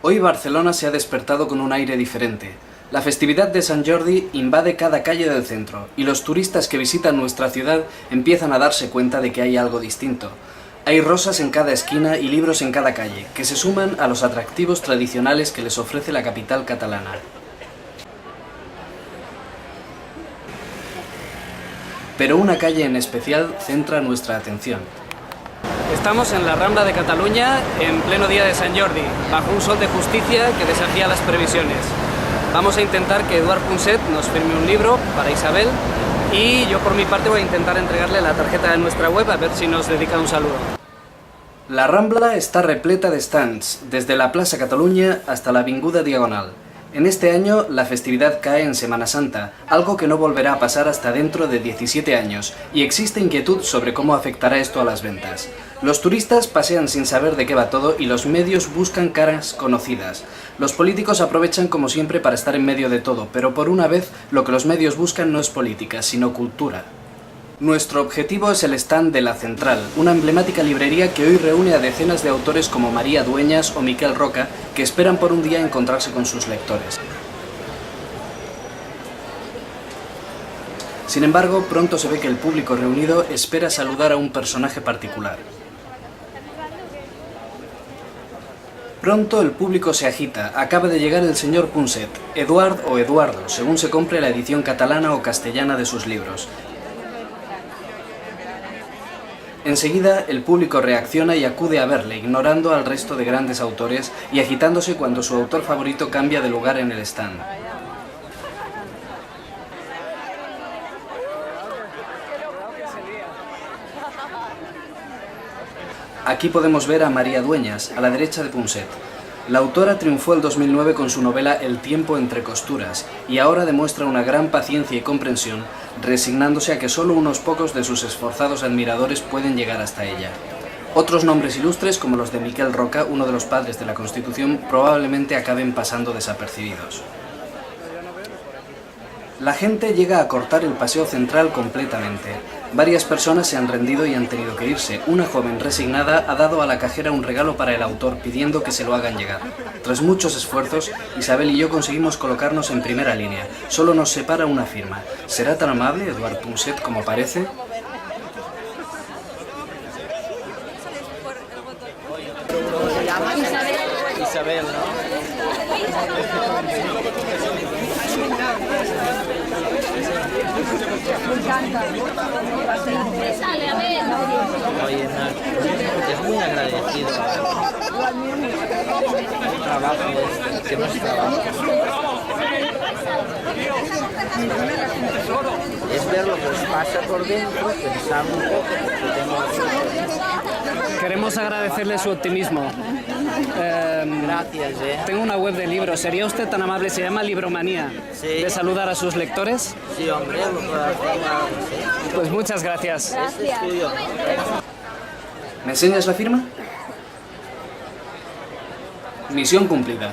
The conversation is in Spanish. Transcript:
Hoy Barcelona se ha despertado con un aire diferente. La festividad de Sant Jordi invade cada calle del centro y los turistas que visitan nuestra ciudad empiezan a darse cuenta de que hay algo distinto. Hay rosas en cada esquina y libros en cada calle, que se suman a los atractivos tradicionales que les ofrece la capital catalana. Pero una calle en especial centra nuestra atención. Estamos en la Rambla de Cataluña en pleno día de Sant Jordi, bajo un sol de justicia que desafía las previsiones. Vamos a intentar que Eduard Punset nos firme un libro para Isabel y yo por mi parte voy a intentar entregarle la tarjeta de nuestra web a ver si nos dedica un saludo. La Rambla está repleta de stands, desde la Plaça Catalunya hasta la Avinguda Diagonal. En este año la festividad cae en Semana Santa, algo que no volverá a pasar hasta dentro de 17 años, y existe inquietud sobre cómo afectará esto a las ventas. Los turistas pasean sin saber de qué va todo y los medios buscan caras conocidas. Los políticos aprovechan como siempre para estar en medio de todo, pero por una vez lo que los medios buscan no es política, sino cultura. Nuestro objetivo es el stand de La Central, una emblemática librería que hoy reúne a decenas de autores como María Dueñas o Miquel Roca, que esperan por un día encontrarse con sus lectores. Sin embargo, pronto se ve que el público reunido espera saludar a un personaje particular. Pronto el público se agita, acaba de llegar el señor Punset, Eduard o Eduardo, según se compre la edición catalana o castellana de sus libros. Enseguida, el público reacciona y acude a verle, ignorando al resto de grandes autores y agitándose cuando su autor favorito cambia de lugar en el stand. Aquí podemos ver a María Dueñas, a la derecha de Punset. La autora triunfó el 2009 con su novela El tiempo entre costuras y ahora demuestra una gran paciencia y comprensión, resignándose a que solo unos pocos de sus esforzados admiradores pueden llegar hasta ella. Otros nombres ilustres, como los de Miquel Roca, uno de los padres de la Constitución, probablemente acaben pasando desapercibidos. La gente llega a cortar el paseo central completamente. Varias personas se han rendido y han tenido que irse. Una joven resignada ha dado a la cajera un regalo para el autor pidiendo que se lo hagan llegar. Tras muchos esfuerzos, Isabel y yo conseguimos colocarnos en primera línea. Solo nos separa una firma. ¿Será tan amable Eduard Punset como parece? Isabel, ¿no? Oye, es muy agradecido. El trabajo que no es trabajo. Es ver lo que os pasa por dentro, pensar un poco, Queremos agradecerle su optimismo. Gracias, Tengo una web de libros. ¿Sería usted tan amable? Se llama Libromanía. Sí. ¿De saludar a sus lectores? Sí, hombre, lo puedo hacer. Sí. Pues muchas gracias. Este es tuyo, ¿no? ¿Me enseñas la firma? Misión cumplida.